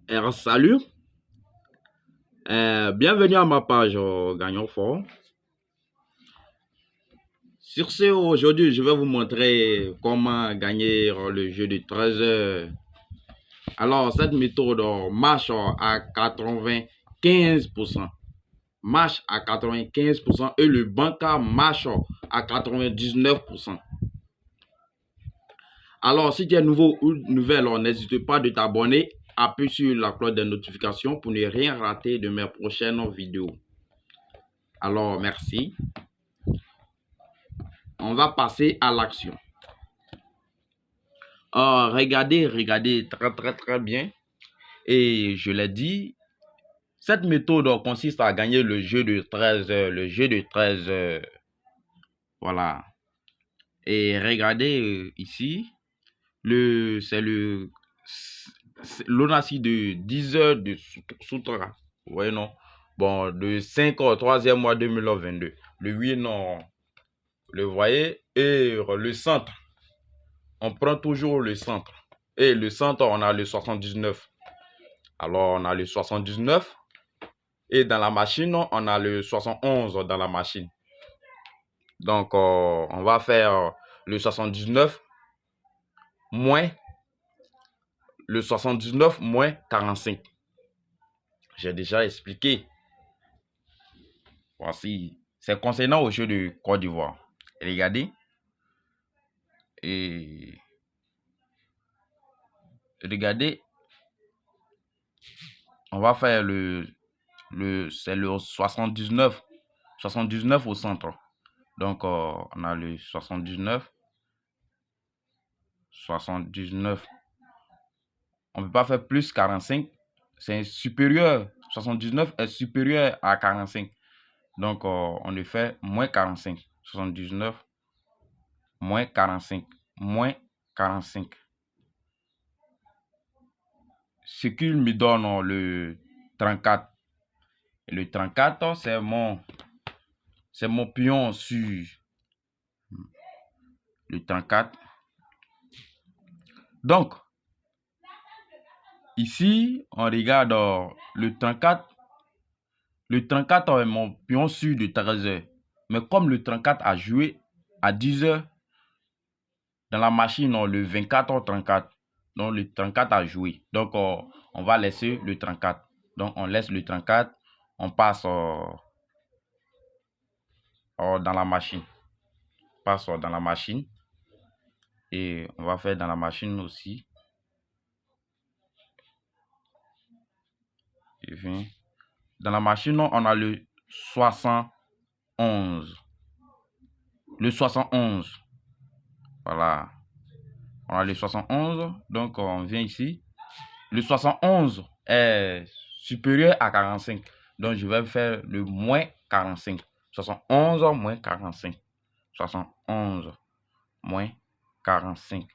Salut, bienvenue à ma page Gagnons Fort. Sur ce, aujourd'hui, je vais vous montrer comment gagner le jeu de 13 heures. Alors, cette méthode marche à 95%. Marche à 95% et le banca marche à 99%. Alors, si tu es nouveau ou nouvelle, n'hésite pas de t'abonner, appuie sur la cloche de notification pour ne rien rater de mes prochaines vidéos. Alors, merci. On va passer à l'action. Regardez très bien. Et je l'ai dit, cette méthode consiste à gagner le jeu de 13 heures. Le jeu de 13 heures. Voilà. Et regardez ici, c'est l'onassi de 10 heures de Sutra. Vous voyez, non? Bon, de 5 au 3e mois 2022. Le 8, non. Le voyez? Et le centre. On prend toujours le centre. Et le centre, on a le 79. Alors, on a le 79. Et dans la machine, on a le 71 dans la machine. Donc, on va faire le 79 moins le 79 moins 45. J'ai déjà expliqué. Voici. C'est concernant au jeu de Côte d'Ivoire. Regardez. Et regardez. On va faire c'est le 79 au centre. Donc, on a le 79. On ne peut pas faire plus 45. C'est supérieur. 79 est supérieur à 45. Donc, on le fait moins 45. 79 moins 45. Moins 45. Ce qu'il me donne le 34. Et le 34, c'est mon pion sur le 34. Donc, ici, on regarde le 34. Le 34 est mon pion sur de 13 heures. Mais comme le 34 a joué à 10 heures, dans la machine, le 24 34. Donc, le 34 a joué. Donc, on va laisser le 34. Donc, on laisse le 34. On passe dans la machine. On passe dans la machine. Et on va faire dans la machine aussi. Et bien, dans la machine, on a le 71. Le 71. Voilà. On a le 71. Donc, on vient ici. Le 71 est supérieur à 45. Donc, je vais faire le moins 45. 71 moins 45. 71 moins 45.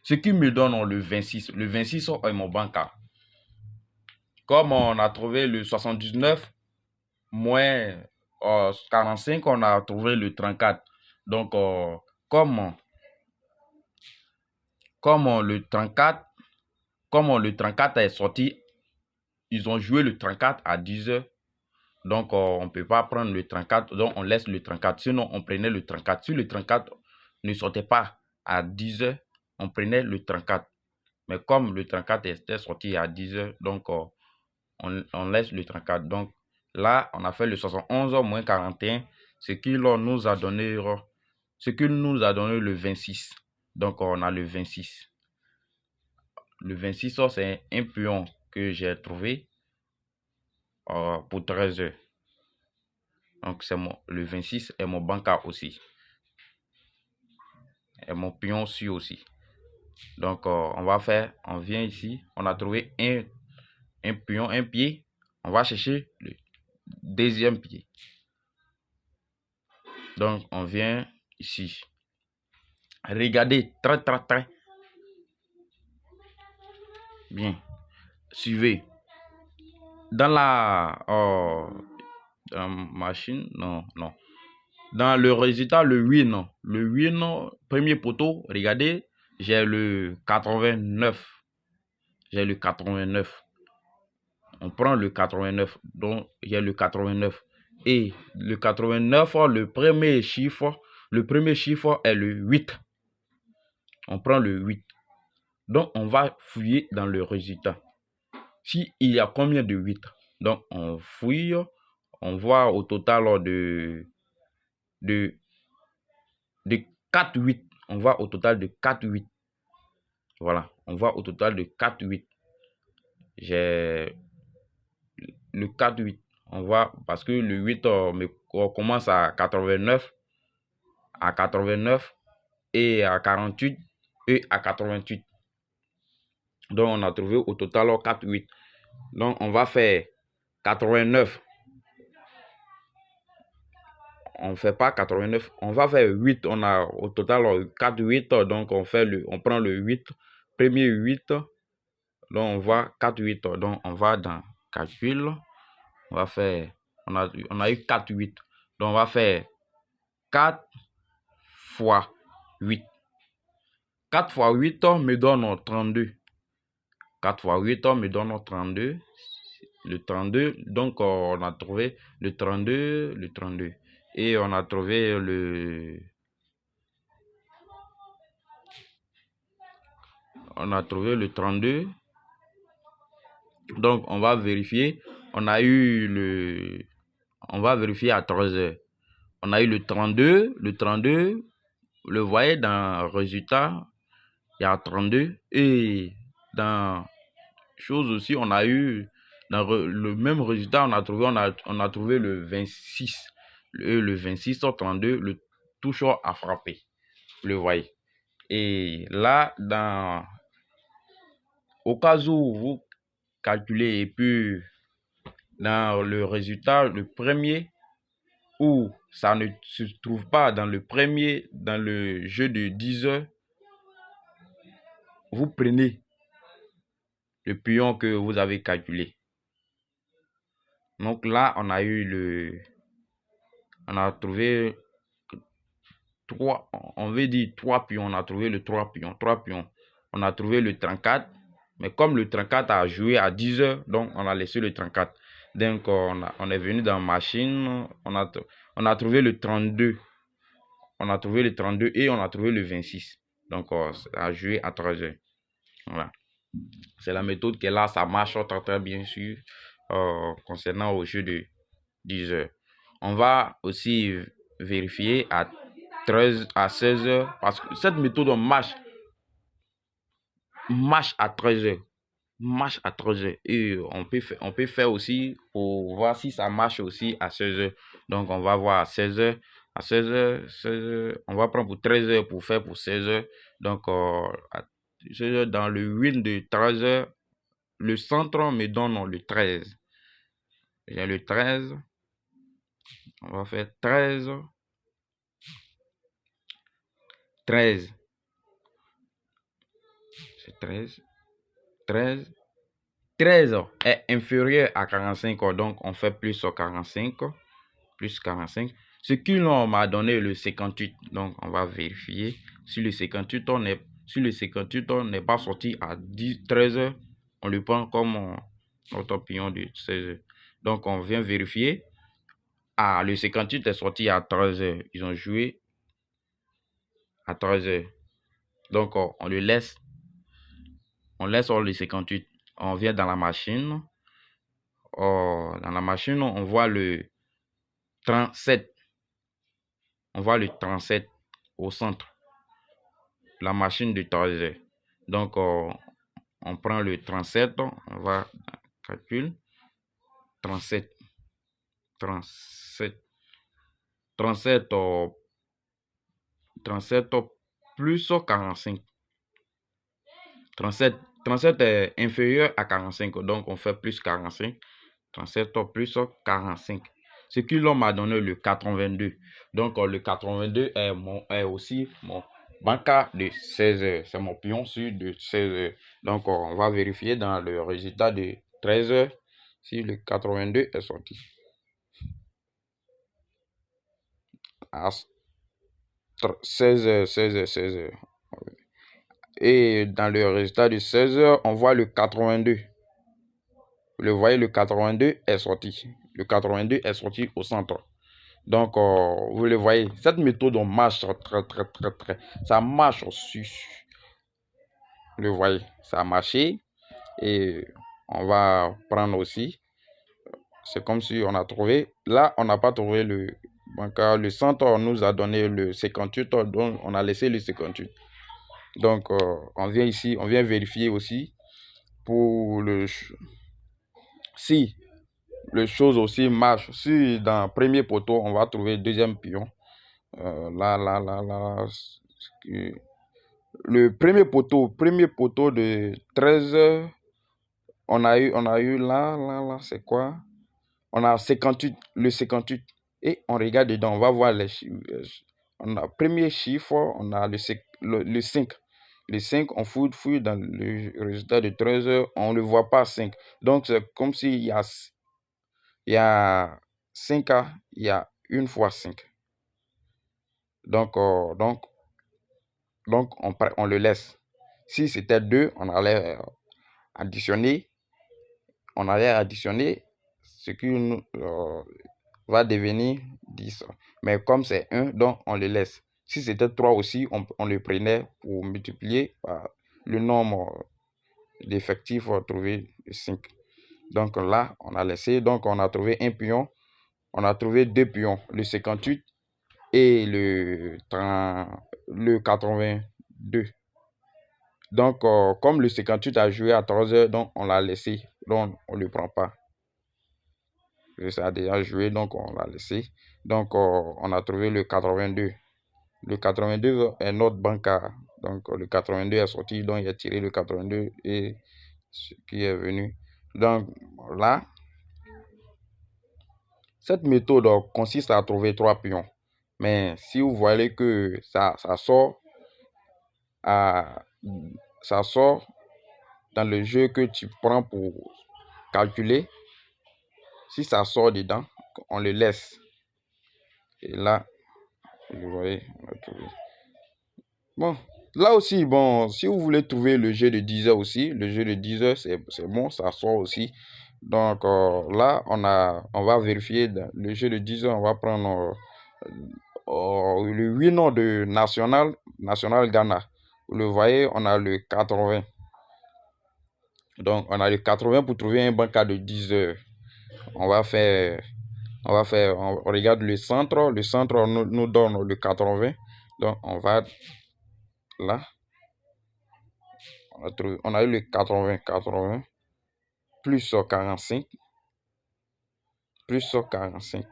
Ce qui me donne le 26. Le 26 est mon banca. Comme on a trouvé le 79 moins 45, on a trouvé le 34. Donc, comme le 34 est sorti, ils ont joué le 34 à 10 heures. Donc, on ne peut pas prendre le 34. Donc, on laisse le 34. Sinon, on prenait le 34. Si le 34 ne sortait pas à 10 heures, on prenait le 34. Mais comme le 34 était sorti à 10 heures, donc, on laisse le 34. Donc, là, on a fait le 71 moins 41. Ce qu'il nous a donné le 26. Donc, on a le 26. Le 26, c'est un pion que j'ai trouvé pour 13 heures. Donc, le 26 est mon banca aussi. Et mon pion sur aussi. Donc, on vient ici. On a trouvé un pion, un pied. On va chercher le deuxième pied. Donc, on vient ici. Regardez, très bien. Suivez. Dans la machine, non. Dans le résultat, le 8, non. Le 8, non. Premier poteau, regardez, j'ai le 89. J'ai le 89. on prend le 89. Donc, il y a le 89. Et le 89, le premier chiffre est le 8. On prend le 8. Donc, on va fouiller dans le résultat. S'il y a combien de 8? Donc, on fouille. On voit au total de 4 8. On voit au total de 4 8. Voilà. On voit au total de 4 8. J'ai le 4 8. On voit parce que le 8 on commence à 89 et à 48 et à 88. Donc, on a trouvé au total 4 8. Donc, on va faire 89. On ne fait pas 89. On va faire 8. On a au total 4 8. Donc, on prend le 8. Premier 8. Donc, on voit 4 8. Donc, on va dans calcul. On va faire. On a eu 4 8. Donc, on va faire 4 fois 8. 4 fois 8 me donne 32. 4 fois 8 me donne 32. Le 32. Donc, on a trouvé le 32. Le 32. Et on a trouvé le 32. Donc, on va vérifier. On va vérifier à 3 heures. On a eu le 32. Le 32, le voyez dans le résultat, il y a 32. Et dans chose aussi, on a eu dans le même résultat, on a trouvé le 26. Le 26 sur 32, le toujours à frapper. Vous le voyez. Et là, au cas où vous calculez et puis dans le résultat, le premier, où ça ne se trouve pas dans le premier, dans le jeu de 10 heures, vous prenez le pion que vous avez calculé. Donc là, on a trouvé 3, on veut dire 3 pions, on a trouvé le 3 pions. On a trouvé le 34, mais comme le 34 a joué à 10 heures, donc on a laissé le 34. Donc on est venu dans machine, on a trouvé le 32. On a trouvé le 32 et on a trouvé le 26. Donc ça a joué à 3 heures. Voilà. C'est la méthode qui est là, ça marche très très bien sûr concernant au jeu de 10 heures. On va aussi vérifier à 16 heures parce que cette méthode marche à 13 heures. Marche à 13 heures. Et on peut faire aussi pour voir si ça marche aussi à 16 heures. Donc on va voir à 16 heures. À 16 heures, on va prendre pour 13 heures pour faire pour 16 heures. Donc à 16 heures, dans le 8 de 13 heures, le centre me donne le 13. J'ai le 13. On va faire 13. 13. C'est 13. 13. 13 est inférieur à 45. Donc, on fait plus 45. Plus 45. Ce qui m'a donné le 58. Donc, on va vérifier si le 58 n'est pas sorti à 13 heures. On le prend comme notre pion de 16 heures. Donc, on vient vérifier. Ah, le 58 est sorti à 13 heures. Ils ont joué à 13 heures. Donc, on le laisse. On laisse le 58. On vient dans la machine. Dans la machine, on voit le 37. On voit le 37 au centre. La machine de 13 heures. Donc, on prend le 37. On va calculer. 37. 37. 37 plus 45. 37 est inférieur à 45. Donc, on fait plus 45. 37 plus 45. Ce qui m'a donné le 82. Donc, le 82 est aussi mon banca de 16 heures. C'est mon pion sur de 16 heures. Donc, on va vérifier dans le résultat de 13 heures si le 82 est sorti. À 16 heures. Et dans le résultat de 16 heures, on voit le 82. Vous le voyez, le 82 est sorti. Le 82 est sorti au centre. Donc, vous le voyez, cette méthode marche très. Ça marche aussi. Vous le voyez, ça a marché. Et on va prendre aussi. C'est comme si on a trouvé. Là, on n'a pas trouvé le bancaire. Le centre nous a donné le 58, donc on a laissé le 58. Donc, on vient ici, on vient vérifier aussi pour le... Si les choses aussi marchent, si dans le premier poteau, on va trouver le deuxième pion. Là. Le premier poteau de 13, on a eu là, c'est quoi? On a 58, le 58. Et on regarde dedans, on va voir les chiffres. On a premier chiffre, on a le 5. Le 5, on fouille dans le résultat de 13, on ne voit pas 5. Donc, c'est comme s'il y a 5A, il y a 1 fois 5. Donc on le laisse. Si c'était 2, on allait additionner. Ce qui va devenir 10. Mais comme c'est 1, donc on le laisse. Si c'était 3 aussi, on le prenait pour multiplier par le nombre d'effectifs trouvé de 5. Donc là, on a laissé. Donc on a trouvé un pion. On a trouvé 2 pions, le 58 et le 82. Donc, comme le 58 a joué à 3h, donc on l'a laissé. Donc, on ne le prend pas. Ça a déjà joué, donc on l'a laissé. Donc, on a trouvé le 82. Le 82 est notre bancaire. Donc, le 82 est sorti, donc il a tiré le 82 et ce qui est venu. Donc, là, cette méthode consiste à trouver 3 pions. Mais si vous voyez que ça sort dans le jeu que tu prends pour calculer, si ça sort dedans, on le laisse. Et là, vous voyez, on a trouvé. Bon, là aussi, bon, si vous voulez trouver le jeu de 10 heures aussi, le jeu de 10 heures, c'est bon, ça sort aussi. Donc là, on va vérifier le jeu de 10 heures, on va prendre le 8 noms de National Ghana. Vous le voyez, on a le 80. Donc, on a le 80 pour trouver un bancaire de 10 heures. On regarde le centre. Le centre nous donne le 80. Donc, on va là. On a eu le 80 plus 45. Plus 45.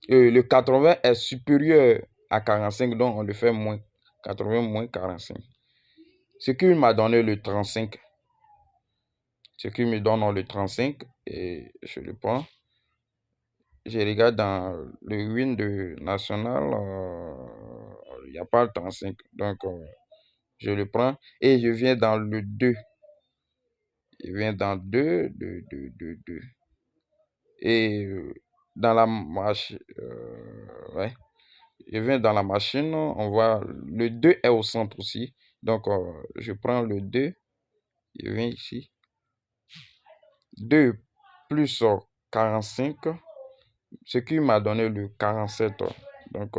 Et le 80 est supérieur à 45, donc on le fait moins. 80 moins 45. Ce qui m'a donné le 35. Ce qui me donne le 35. Et je le prends. Je regarde dans le win de National. Il n'y a pas le 35. Donc, je le prends. Et je viens dans le 2. Je viens dans 2. Et dans la machine. Ouais. Je viens dans la machine, on voit le 2 est au centre aussi. Donc, je prends le 2, je viens ici. 2 plus 45, ce qui m'a donné le 47. Donc,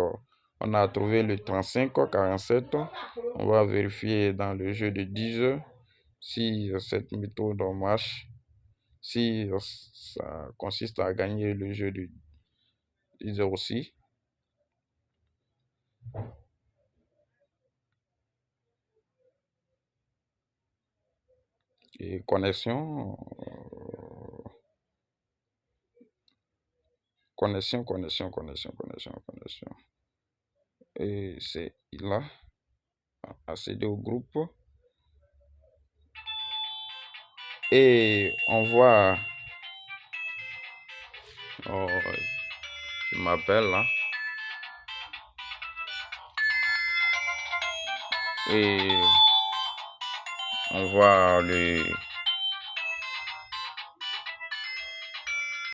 on a trouvé le 35, 47. On va vérifier dans le jeu de 10 si cette méthode marche. Si ça consiste à gagner le jeu de 10 aussi. Et connexion. Et c'est là. Accéder au groupe. Et on voit. Oh, je m'appelle là. Et on voit le